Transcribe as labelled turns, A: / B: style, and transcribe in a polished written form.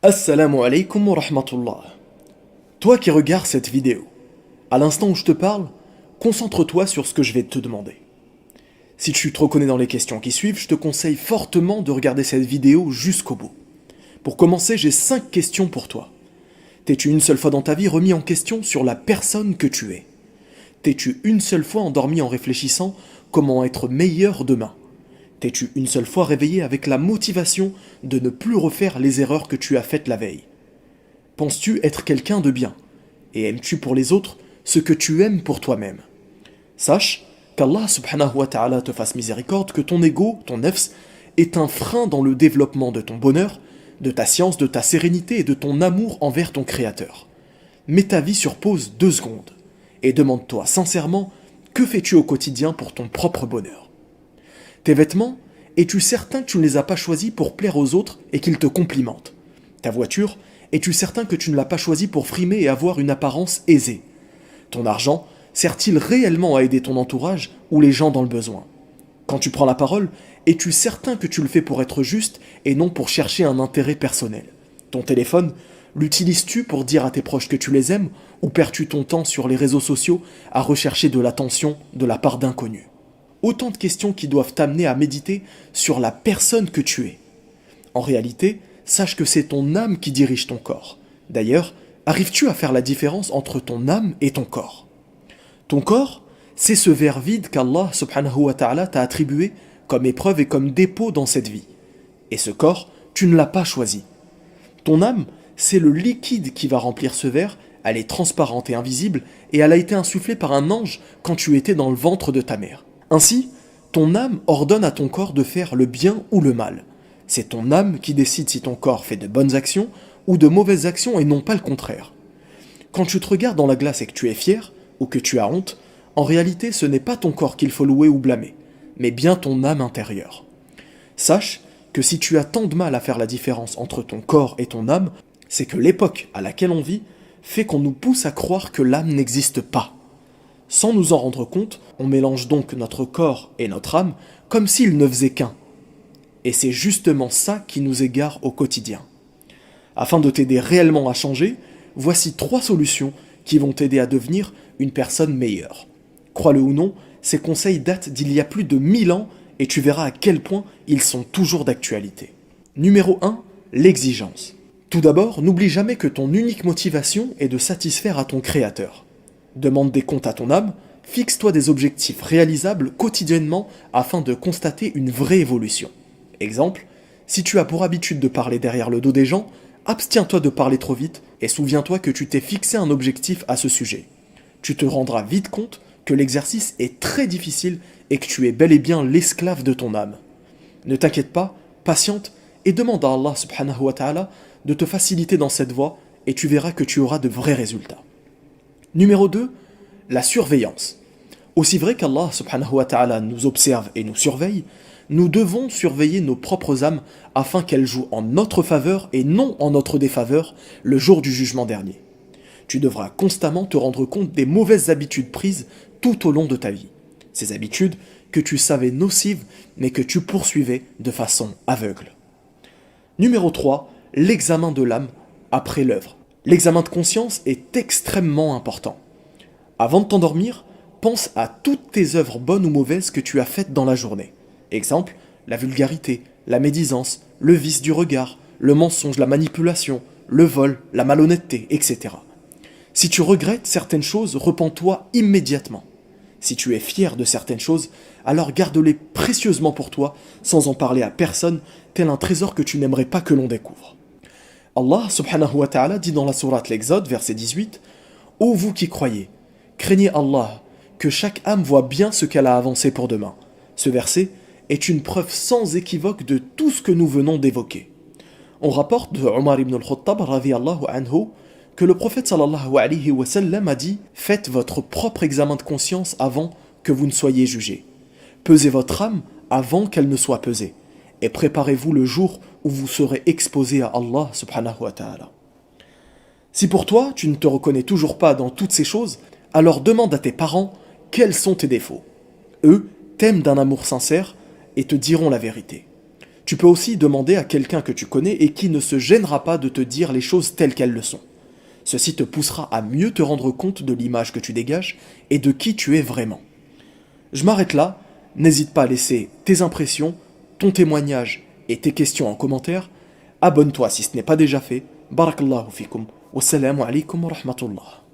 A: Assalamu alaikum wa rahmatullah. Toi qui regardes cette vidéo, à l'instant où je te parle, concentre-toi sur ce que je vais te demander. Si tu te reconnais dans les questions qui suivent, je te conseille fortement de regarder cette vidéo jusqu'au bout. Pour commencer, j'ai 5 questions pour toi. T'es-tu une seule fois dans ta vie remis en question sur la personne que tu es? T'es-tu une seule fois endormi en réfléchissant comment être meilleur demain? T'es-tu une seule fois réveillé avec la motivation de ne plus refaire les erreurs que tu as faites la veille? Penses-tu être quelqu'un de bien? Et aimes-tu pour les autres ce que tu aimes pour toi-même? Sache qu'Allah subhanahu wa ta'ala te fasse miséricorde, que ton ego, ton nefs, est un frein dans le développement de ton bonheur, de ta science, de ta sérénité et de ton amour envers ton Créateur. Mets ta vie sur pause 2 secondes et demande-toi sincèrement, que fais-tu au quotidien pour ton propre bonheur? Tes vêtements, es-tu certain que tu ne les as pas choisis pour plaire aux autres et qu'ils te complimentent? Ta voiture, es-tu certain que tu ne l'as pas choisie pour frimer et avoir une apparence aisée? Ton argent, sert-il réellement à aider ton entourage ou les gens dans le besoin? Quand tu prends la parole, es-tu certain que tu le fais pour être juste et non pour chercher un intérêt personnel? Ton téléphone, l'utilises-tu pour dire à tes proches que tu les aimes ou perds-tu ton temps sur les réseaux sociaux à rechercher de l'attention de la part d'inconnus? Autant de questions qui doivent t'amener à méditer sur la personne que tu es. En réalité, sache que c'est ton âme qui dirige ton corps. D'ailleurs, arrives-tu à faire la différence entre ton âme et ton corps? Ton corps, c'est ce verre vide qu'Allah subhanahu wa ta'ala t'a attribué comme épreuve et comme dépôt dans cette vie. Et ce corps, tu ne l'as pas choisi. Ton âme, c'est le liquide qui va remplir ce verre. Elle est transparente et invisible, et elle a été insufflée par un ange quand tu étais dans le ventre de ta mère. Ainsi, ton âme ordonne à ton corps de faire le bien ou le mal. C'est ton âme qui décide si ton corps fait de bonnes actions ou de mauvaises actions et non pas le contraire. Quand tu te regardes dans la glace et que tu es fier ou que tu as honte, en réalité ce n'est pas ton corps qu'il faut louer ou blâmer, mais bien ton âme intérieure. Sache que si tu as tant de mal à faire la différence entre ton corps et ton âme, c'est que l'époque à laquelle on vit fait qu'on nous pousse à croire que l'âme n'existe pas. Sans nous en rendre compte, on mélange donc notre corps et notre âme comme s'ils ne faisaient qu'un. Et c'est justement ça qui nous égare au quotidien. Afin de t'aider réellement à changer, voici 3 solutions qui vont t'aider à devenir une personne meilleure. Crois-le ou non, ces conseils datent d'il y a plus de 1000 ans et tu verras à quel point ils sont toujours d'actualité. Numéro 1, l'exigence. Tout d'abord, n'oublie jamais que ton unique motivation est de satisfaire à ton Créateur. Demande des comptes à ton âme, fixe-toi des objectifs réalisables quotidiennement afin de constater une vraie évolution. Exemple, si tu as pour habitude de parler derrière le dos des gens, abstiens-toi de parler trop vite et souviens-toi que tu t'es fixé un objectif à ce sujet. Tu te rendras vite compte que l'exercice est très difficile et que tu es bel et bien l'esclave de ton âme. Ne t'inquiète pas, patiente et demande à Allah subhanahu wa ta'ala de te faciliter dans cette voie et tu verras que tu auras de vrais résultats. Numéro 2, la surveillance. Aussi vrai qu'Allah subhanahu wa ta'ala nous observe et nous surveille, nous devons surveiller nos propres âmes afin qu'elles jouent en notre faveur et non en notre défaveur le jour du jugement dernier. Tu devras constamment te rendre compte des mauvaises habitudes prises tout au long de ta vie. Ces habitudes que tu savais nocives mais que tu poursuivais de façon aveugle. Numéro 3, l'examen de l'âme après l'œuvre. L'examen de conscience est extrêmement important. Avant de t'endormir, pense à toutes tes œuvres bonnes ou mauvaises que tu as faites dans la journée. Exemple, la vulgarité, la médisance, le vice du regard, le mensonge, la manipulation, le vol, la malhonnêteté, etc. Si tu regrettes certaines choses, repens-toi immédiatement. Si tu es fier de certaines choses, alors garde-les précieusement pour toi, sans en parler à personne, tel un trésor que tu n'aimerais pas que l'on découvre. Allah subhanahu wa ta'ala dit dans la sourate l'Exode, verset 18, « Ô vous qui croyez, craignez Allah, que chaque âme voit bien ce qu'elle a avancé pour demain. » Ce verset est une preuve sans équivoque de tout ce que nous venons d'évoquer. On rapporte de Omar ibn al-Khattab radiyallahu anhu que le prophète sallallahu alayhi wa sallam a dit « Faites votre propre examen de conscience avant que vous ne soyez jugés. Pesez votre âme avant qu'elle ne soit pesée. Et préparez-vous le jour où vous serez exposé à Allah subhanahu wa ta'ala. » Si pour toi, tu ne te reconnais toujours pas dans toutes ces choses, alors demande à tes parents quels sont tes défauts. Eux t'aiment d'un amour sincère et te diront la vérité. Tu peux aussi demander à quelqu'un que tu connais et qui ne se gênera pas de te dire les choses telles qu'elles le sont. Ceci te poussera à mieux te rendre compte de l'image que tu dégages et de qui tu es vraiment. Je m'arrête là, n'hésite pas à laisser tes impressions, ton témoignage et tes questions en commentaire. Abonne-toi si ce n'est pas déjà fait. Barakallahu fikum. Wassalamu alaikum wa rahmatullah.